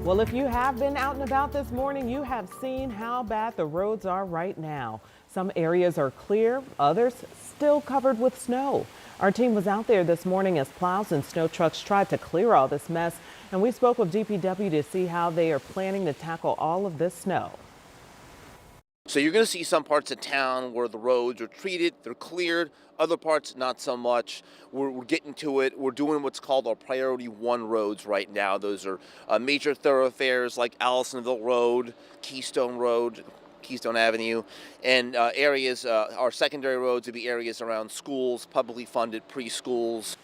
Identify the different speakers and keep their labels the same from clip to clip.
Speaker 1: Well, if you have been out and about this morning, you have seen how bad the roads are right now. Some areas are clear, others still covered with snow. Our team was out there this morning as plows and snow trucks tried to clear all this mess, and we spoke with DPW to see how they are planning to tackle all of this snow.
Speaker 2: So you're going to see some parts of town where the roads are treated, they're cleared, other parts not so much. We're getting to it. We're doing what's called our Priority 1 roads right now. Those are major thoroughfares like Allisonville Road, Keystone Avenue, and areas, our secondary roads would be areas around schools, publicly funded preschools.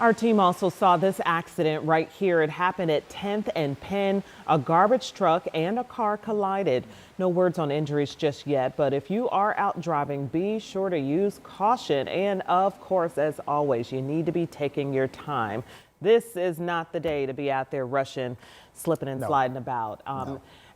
Speaker 1: Our team also saw this accident right here. It happened at 10th and Penn. A garbage truck and a car collided. No words on injuries just yet, but if you are out driving, be sure to use caution. And of course, as always, you need to be taking your time. This is not the day to be out there rushing, slipping and sliding about.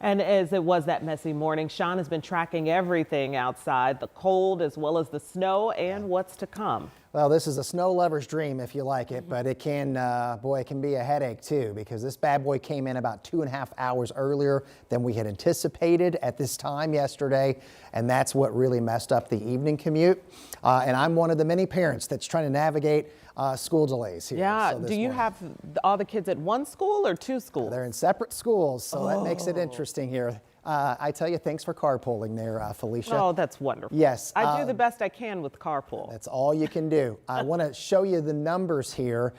Speaker 1: And as it was that messy morning, Sean has been tracking everything outside, the cold as well as the snow and what's to come.
Speaker 3: Well, this is a snow lover's dream if you like it, but it can, boy, it can be a headache too, because this bad boy came in about 2.5 hours earlier than we had anticipated at this time yesterday, and that's what really messed up the evening commute. And I'm one of the many parents that's trying to navigate school delays here.
Speaker 1: Yeah, do you have all the kids at one school or two schools?
Speaker 3: They're in separate schools, so that makes it interesting here. I tell you, thanks for carpooling there, Felicia.
Speaker 1: Oh, that's wonderful.
Speaker 3: Yes.
Speaker 1: I do the best I can with carpool.
Speaker 3: That's all you can do. I want to show you the numbers here.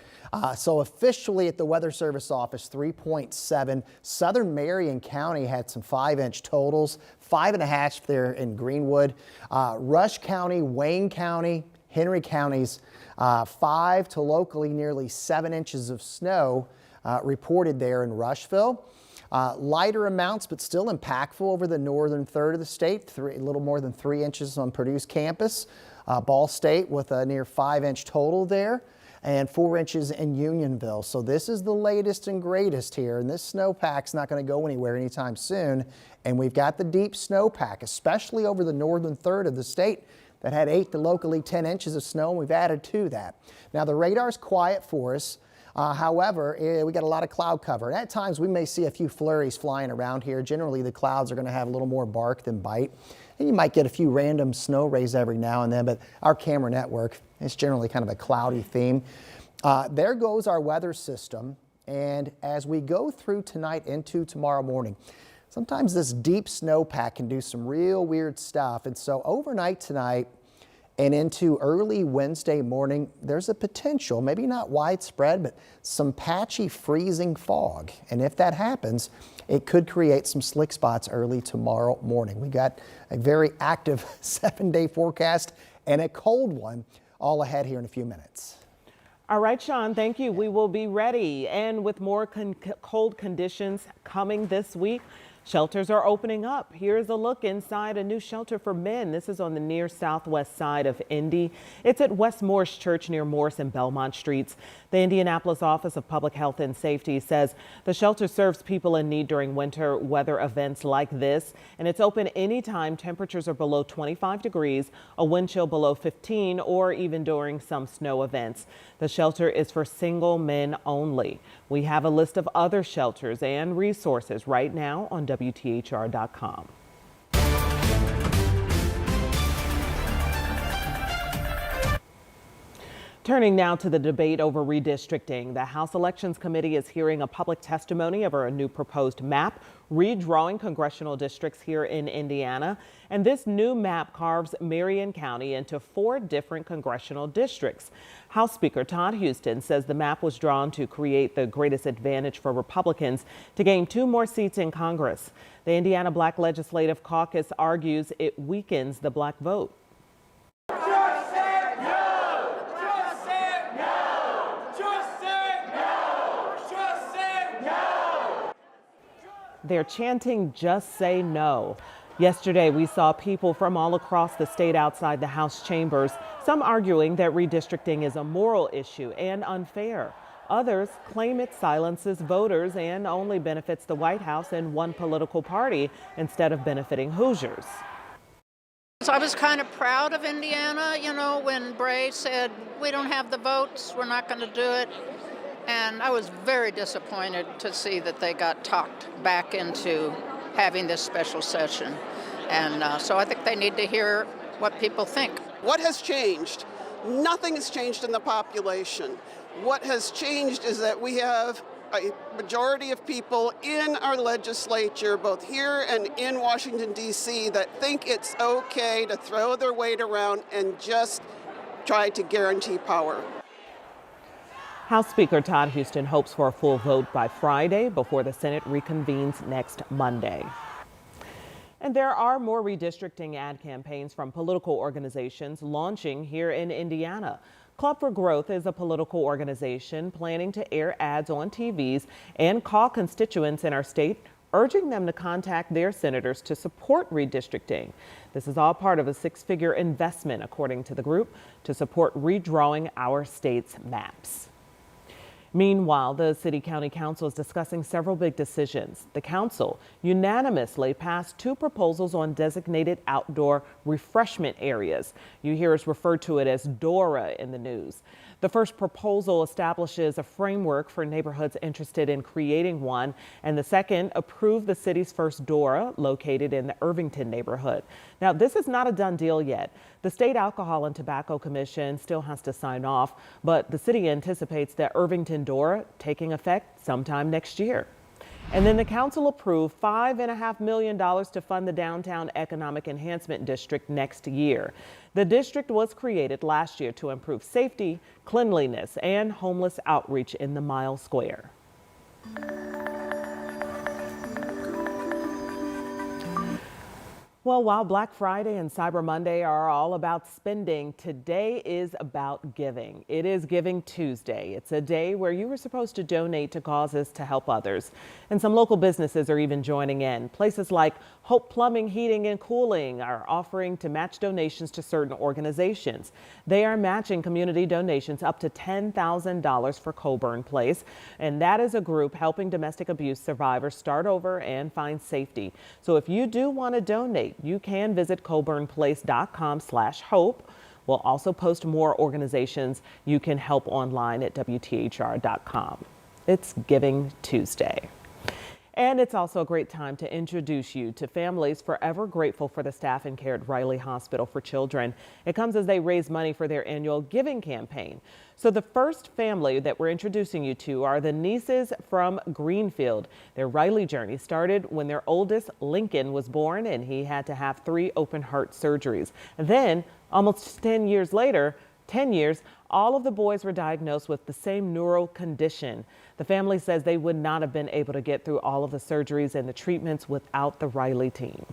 Speaker 3: So officially at the Weather Service office, 3.7. Southern Marion County had some 5-inch totals, 5.5 there in Greenwood. Rush County, Wayne County, Henry counties, 5 to locally nearly 7 inches of snow reported there in Rushville. Lighter amounts, but still impactful over the northern third of the state, a little more than 3 inches on Purdue's campus. Ball State with a near 5-inch total there, and 4 inches in Unionville. So this is the latest and greatest here, and this snowpack's not going to go anywhere anytime soon. And we've got the deep snowpack, especially over the northern third of the state, that had 8 to locally 10 inches of snow, and we've added to that. Now the radar's quiet for us. However, we got a lot of cloud cover, and at times we may see a few flurries flying around here. Generally, the clouds are going to have a little more bark than bite, and you might get a few random snow rays every now and then, but our camera network is generally kind of a cloudy theme. There goes our weather system, and as we go through tonight into tomorrow morning, sometimes this deep snowpack can do some real weird stuff, and so overnight tonight and into early Wednesday morning, there's a potential, maybe not widespread, but some patchy freezing fog. And if that happens, it could create some slick spots early tomorrow morning. We got a very active 7-day forecast and a cold one all ahead here in a few minutes.
Speaker 1: All right, Sean, thank you. We will be ready. And with more cold conditions coming this week, shelters are opening up. Here's a look inside a new shelter for men. This is on the near southwest side of Indy. It's at West Morris Church near Morris and Belmont Streets. The Indianapolis Office of Public Health and Safety says the shelter serves people in need during winter weather events like this, and it's open anytime temperatures are below 25 degrees, a wind chill below 15, or even during some snow events. The shelter is for single men only. We have a list of other shelters and resources right now on WTHR.com. Turning now to the debate over redistricting. The House Elections Committee is hearing a public testimony over a new proposed map redrawing congressional districts here in Indiana. And this new map carves Marion County into 4 different congressional districts. House Speaker Todd Houston says the map was drawn to create the greatest advantage for Republicans to gain 2 more seats in Congress. The Indiana Black Legislative Caucus argues it weakens the black vote. They're chanting, "Just say no." Yesterday, we saw people from all across the state outside the House chambers, some arguing that redistricting is a moral issue and unfair. Others claim it silences voters and only benefits the White House and one political party instead of benefiting Hoosiers.
Speaker 4: So I was kind of proud of Indiana, you know, when Bray said, we don't have the votes, we're not going to do it. And I was very disappointed to see that they got talked back into having this special session. And so I think they need to hear what people think.
Speaker 5: What has changed? Nothing has changed in the population. What has changed is that we have a majority of people in our legislature, both here and in Washington, D.C., that think it's okay to throw their weight around and just try to guarantee power.
Speaker 1: House Speaker Todd Houston hopes for a full vote by Friday before the Senate reconvenes next Monday. And there are more redistricting ad campaigns from political organizations launching here in Indiana. Club for Growth is a political organization planning to air ads on TVs and call constituents in our state, urging them to contact their senators to support redistricting. This is all part of a six-figure investment, according to the group, to support redrawing our state's maps. Meanwhile, the City County Council is discussing several big decisions. The council unanimously passed two proposals on designated outdoor refreshment areas. You hear us refer to it as DORA in the news. The first proposal establishes a framework for neighborhoods interested in creating one, and the second approved the city's first DORA located in the Irvington neighborhood. Now, this is not a done deal yet. The State Alcohol and Tobacco Commission still has to sign off, but the city anticipates that Irvington DORA taking effect sometime next year. And then the council approved $5.5 million to fund the Downtown Economic Enhancement District next year. The district was created last year to improve safety, cleanliness, and homeless outreach in the Mile Square. Well, while Black Friday and Cyber Monday are all about spending, today is about giving. It is Giving Tuesday. It's a day where you were supposed to donate to causes to help others. And some local businesses are even joining in. Places like Hope Plumbing, Heating and Cooling are offering to match donations to certain organizations. They are matching community donations up to $10,000 for Coburn Place. And that is a group helping domestic abuse survivors start over and find safety. So if you do want to donate, you can visit coburnplace.com/hope. We'll also post more organizations you can help online at WTHR.com. It's Giving Tuesday. And it's also a great time to introduce you to families forever grateful for the staff and care at Riley Hospital for Children. It comes as they raise money for their annual giving campaign. So the first family that we're introducing you to are the nieces from Greenfield. Their Riley journey started when their oldest, Lincoln, was born, and he had to have 3 open heart surgeries. Then, almost 10 years later, 10 years, all of the boys were diagnosed with the same neural condition. The family says they would not have been able to get through all of the surgeries and the treatments without the Riley team.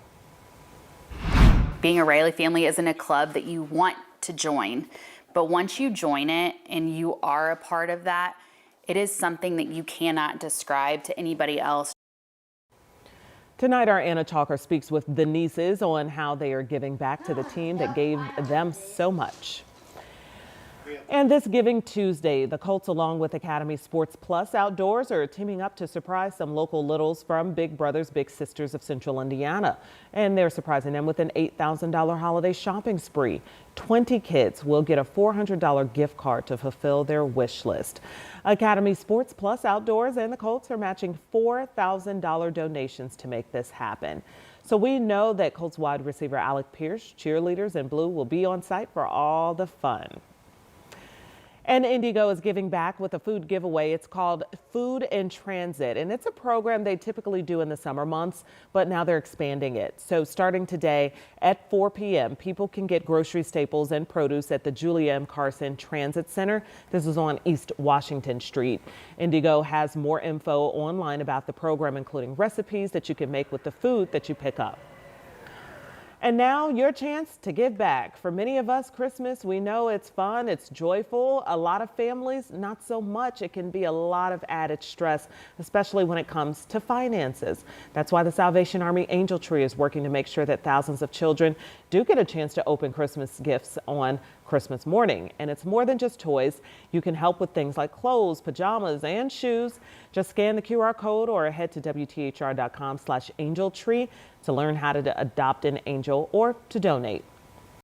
Speaker 6: Being a Riley family isn't a club that you want to join, but once you join it and you are a part of that, it is something that you cannot describe to anybody else.
Speaker 1: Tonight, our Anna Chalker speaks with the nieces on how they are giving back to the team that gave them so much. And this Giving Tuesday, the Colts, along with Academy Sports Plus Outdoors, are teaming up to surprise some local littles from Big Brothers Big Sisters of Central Indiana. And they're surprising them with an $8,000 holiday shopping spree. 20 kids will get a $400 gift card to fulfill their wish list. Academy Sports Plus Outdoors and the Colts are matching $4,000 donations to make this happen. So we know that Colts wide receiver Alec Pierce, cheerleaders in blue, will be on site for all the fun. And Indigo is giving back with a food giveaway. It's called Food in Transit, and it's a program they typically do in the summer months, but now they're expanding it. So starting today at 4 p.m., people can get grocery staples and produce at the Julia M. Carson Transit Center. This is on East Washington Street. Indigo has more info online about the program, including recipes that you can make with the food that you pick up. And now your chance to give back. For many of us, Christmas, we know it's fun, it's joyful. A lot of families, not so much. It can be a lot of added stress, especially when it comes to finances. That's why the Salvation Army Angel Tree is working to make sure that thousands of children do get a chance to open Christmas gifts on Christmas morning. And it's more than just toys. You can help with things like clothes, pajamas, and shoes. Just scan the QR code or head to WTHR.com/angeltree to learn how to adopt an angel or to donate.